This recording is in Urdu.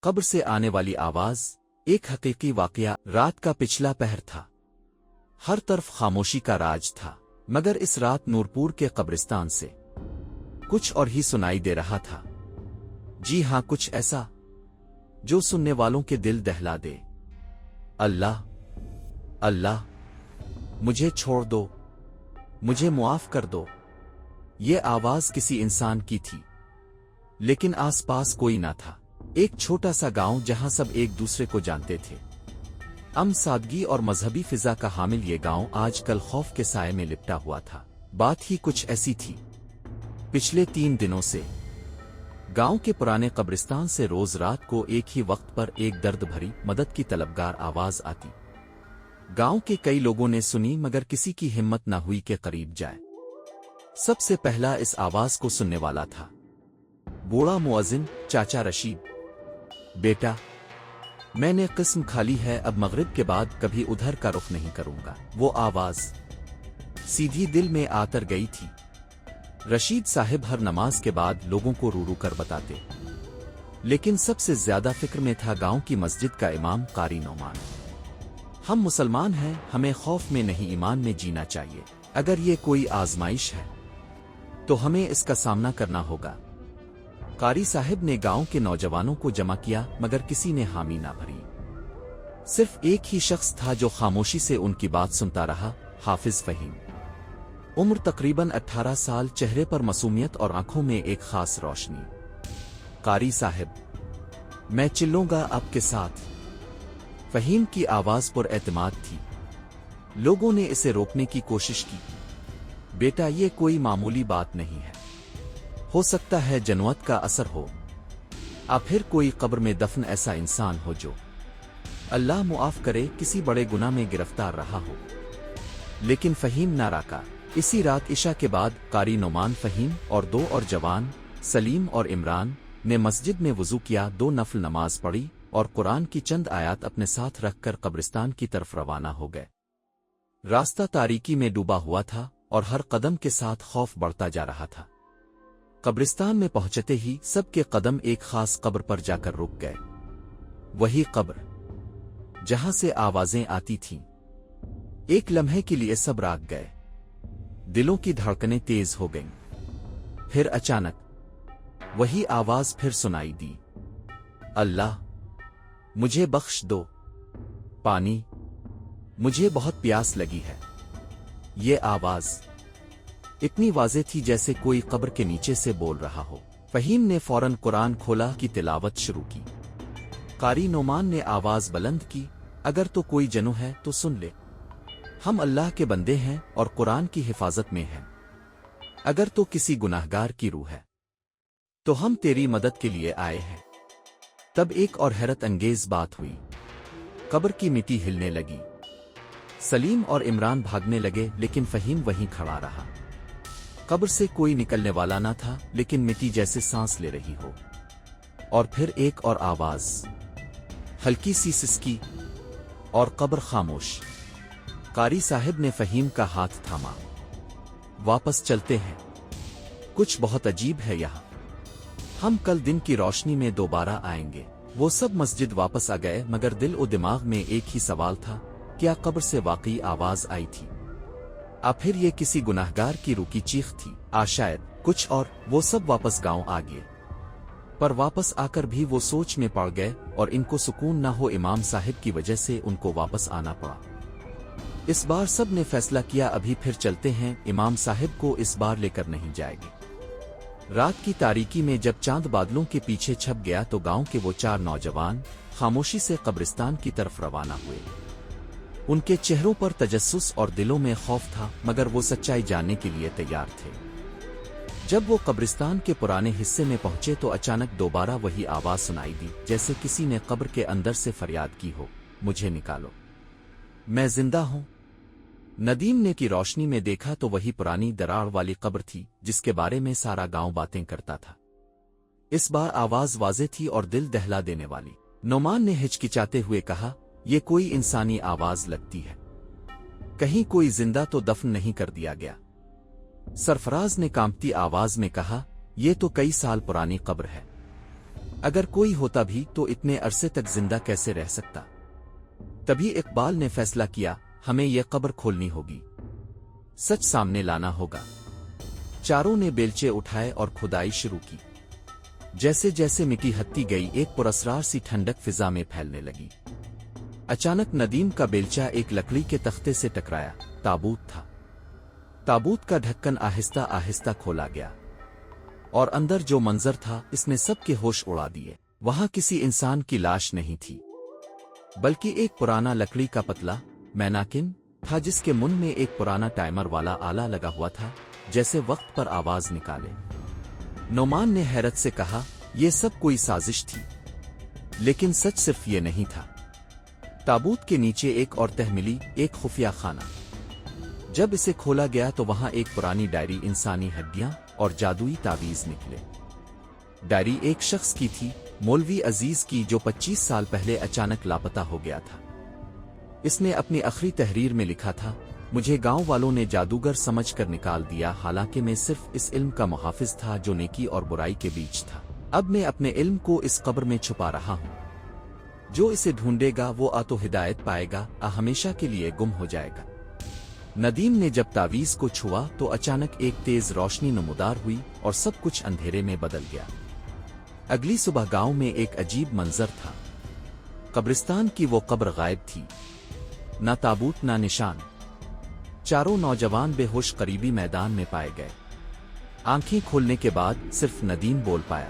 قبر سے آنے والی آواز ایک حقیقی واقعہ رات کا پچھلا پہر تھا۔ ہر طرف خاموشی کا راج تھا، مگر اس رات نورپور کے قبرستان سے کچھ اور ہی سنائی دے رہا تھا۔ جی ہاں، کچھ ایسا جو سننے والوں کے دل دہلا دے۔ اللہ اللہ، مجھے چھوڑ دو، مجھے معاف کر دو۔ یہ آواز کسی انسان کی تھی، لیکن آس پاس کوئی نہ تھا۔ ایک چھوٹا سا گاؤں جہاں سب ایک دوسرے کو جانتے تھے، سادگی اور مذہبی فضا کا حامل یہ گاؤں آج کل خوف کے سائے میں لپٹا ہوا تھا۔ بات ہی کچھ ایسی تھی، پچھلے 3 دنوں سے گاؤں کے پرانے قبرستان سے روز رات کو ایک ہی وقت پر ایک درد بھری مدد کی طلبگار آواز آتی۔ گاؤں کے کئی لوگوں نے سنی، مگر کسی کی ہمت نہ ہوئی کہ قریب جائے۔ سب سے پہلا اس آواز کو سننے والا تھا بوڑھا مؤذن چاچا رشید۔ بیٹا، میں نے قسم کھا لی ہے، اب مغرب کے بعد کبھی ادھر کا رخ نہیں کروں گا۔ وہ آواز سیدھی دل میں آتر گئی تھی۔ رشید صاحب ہر نماز کے بعد لوگوں کو رو رو کر بتاتے، لیکن سب سے زیادہ فکر میں تھا گاؤں کی مسجد کا امام قاری نعمان۔ ہم مسلمان ہیں، ہمیں خوف میں نہیں ایمان میں جینا چاہیے۔ اگر یہ کوئی آزمائش ہے تو ہمیں اس کا سامنا کرنا ہوگا۔ قاری صاحب نے گاؤں کے نوجوانوں کو جمع کیا، مگر کسی نے حامی نہ بھری۔ صرف ایک ہی شخص تھا جو خاموشی سے ان کی بات سنتا رہا، حافظ فہیم۔ عمر تقریباً 18 سال، چہرے پر معصومیت اور آنکھوں میں ایک خاص روشنی۔ قاری صاحب، میں چلوں گا آپ کے ساتھ۔ فہیم کی آواز پر اعتماد تھی۔ لوگوں نے اسے روکنے کی کوشش کی۔ بیٹا، یہ کوئی معمولی بات نہیں ہے، ہو سکتا ہے جنوت کا اثر ہو، پھر کوئی قبر میں دفن ایسا انسان ہو جو اللہ معاف کرے کسی بڑے گناہ میں گرفتار رہا ہو۔ لیکن فہیم نہ راکا۔ اسی رات عشاء کے بعد قاری نعمان، فہیم اور 2 اور جوان سلیم اور عمران نے مسجد میں وضو کیا، 2 نفل نماز پڑھی اور قرآن کی چند آیات اپنے ساتھ رکھ کر قبرستان کی طرف روانہ ہو گئے۔ راستہ تاریکی میں ڈوبا ہوا تھا اور ہر قدم کے ساتھ خوف بڑھتا جا رہا تھا۔ قبرستان میں پہنچتے ہی سب کے قدم ایک خاص قبر پر جا کر رک گئے، وہی قبر جہاں سے آوازیں آتی تھیں۔ ایک لمحے کے لیے سب راگ گئے، دلوں کی دھڑکنیں تیز ہو گئیں۔ پھر اچانک وہی آواز پھر سنائی دی، اللہ، مجھے بخش دو پانی، مجھے بہت پیاس لگی ہے۔ یہ آواز اتنی واضح تھی جیسے کوئی قبر کے نیچے سے بول رہا ہو۔ فہیم نے فوراً قرآن کھولا کی تلاوت شروع کی۔ قاری نعمان نے آواز بلند کی، اگر تو کوئی جنو ہے تو سن لے، ہم اللہ کے بندے ہیں اور قرآن کی حفاظت میں ہیں۔ اگر تو کسی گناہگار کی روح ہے تو ہم تیری مدد کے لیے آئے ہیں۔ تب ایک اور حیرت انگیز بات ہوئی، قبر کی مٹی ہلنے لگی۔ سلیم اور عمران بھاگنے لگے، لیکن فہیم وہیں کھڑا رہا۔ قبر سے کوئی نکلنے والا نہ تھا، لیکن مٹی جیسے سانس لے رہی ہو۔ اور پھر ایک اور آواز، ہلکی سی سسکی، اور قبر خاموش۔ قاری صاحب نے فہیم کا ہاتھ تھاما، واپس چلتے ہیں، کچھ بہت عجیب ہے یہاں، ہم کل دن کی روشنی میں دوبارہ آئیں گے۔ وہ سب مسجد واپس آ گئے، مگر دل و دماغ میں ایک ہی سوال تھا، کیا قبر سے واقعی آواز آئی تھی؟ پھر یہ کسی گناہگار کی روح کی چیخ تھی؟ شاید کچھ اور۔ وہ سب واپس گاؤں آ گئے، پر واپس آ کر بھی وہ سوچ میں پڑ گئے، اور ان کو سکون نہ ہو، امام صاحب کی وجہ سے ان کو واپس آنا پڑا۔ اس بار سب نے فیصلہ کیا، ابھی پھر چلتے ہیں، امام صاحب کو اس بار لے کر نہیں جائے گے۔ رات کی تاریکی میں جب چاند بادلوں کے پیچھے چھپ گیا تو گاؤں کے وہ 4 نوجوان خاموشی سے قبرستان کی طرف روانہ ہوئے۔ ان کے چہروں پر تجسس اور دلوں میں خوف تھا، مگر وہ سچائی جاننے کے لیے تیار تھے۔ جب وہ قبرستان کے پرانے حصے میں پہنچے تو اچانک دوبارہ وہی آواز سنائی دی، جیسے کسی نے قبر کے اندر سے فریاد کی ہو، مجھے نکالو، میں زندہ ہوں۔ ندیم نے کی روشنی میں دیکھا تو وہی پرانی دراڑ والی قبر تھی جس کے بارے میں سارا گاؤں باتیں کرتا تھا۔ اس بار آواز واضح تھی اور دل دہلا دینے والی۔ نعمان نے ہچکچاتے ہوئے کہا، یہ کوئی انسانی آواز لگتی ہے، کہیں کوئی زندہ تو دفن نہیں کر دیا گیا؟ سرفراز نے کانپتی آواز میں کہا، یہ تو کئی سال پرانی قبر ہے، اگر کوئی ہوتا بھی تو اتنے عرصے تک زندہ کیسے رہ سکتا؟ تبھی اقبال نے فیصلہ کیا، ہمیں یہ قبر کھولنی ہوگی، سچ سامنے لانا ہوگا۔ چاروں نے بیلچے اٹھائے اور کھدائی شروع کی۔ جیسے جیسے مٹی ہٹتی گئی ایک پراسرار سی ٹھنڈک فضا میں پھیلنے لگی۔ اچانک ندیم کا بیلچہ ایک لکڑی کے تختے سے ٹکرایا۔ تابوت تھا۔ تابوت کا ڈھکن آہستہ آہستہ کھولا گیا، اور اندر جو منظر تھا اس نے سب کے ہوش اڑا دیے۔ وہاں کسی انسان کی لاش نہیں تھی، بلکہ ایک پرانا لکڑی کا پتلا میناکن تھا جس کے منہ میں ایک پرانا ٹائمر والا آلہ لگا ہوا تھا، جیسے وقت پر آواز نکالے۔ نعمان نے حیرت سے کہا، یہ سب کوئی سازش تھی، لیکن سچ صرف یہ نہیں تھا۔ تابوت کے نیچے ایک اور تہ ملی، ایک خفیہ خانہ۔ جب اسے کھولا گیا تو وہاں ایک پرانی ڈائری، انسانی ہڈیاں اور جادوئی تعویذ نکلے۔ ڈائری ایک شخص کی تھی، مولوی عزیز کی، جو 25 سال پہلے اچانک لاپتہ ہو گیا تھا۔ اس نے اپنی آخری تحریر میں لکھا تھا، مجھے گاؤں والوں نے جادوگر سمجھ کر نکال دیا، حالانکہ میں صرف اس علم کا محافظ تھا جو نیکی اور برائی کے بیچ تھا۔ اب میں اپنے علم کو اس قبر میں چھپا رہا ہوں۔ جو اسے ڈھونڈے گا وہ تو ہدایت پائے گا، ہمیشہ کے لیے گم ہو جائے گا۔ ندیم نے جب تعویذ کو چھوا تو اچانک ایک تیز روشنی نمودار ہوئی اور سب کچھ اندھیرے میں بدل گیا۔ اگلی صبح گاؤں میں ایک عجیب منظر تھا۔ قبرستان کی وہ قبر غائب تھی، نہ تابوت نہ نشان۔ چاروں نوجوان بے ہوش قریبی میدان میں پائے گئے۔ آنکھیں کھولنے کے بعد صرف ندیم بول پایا۔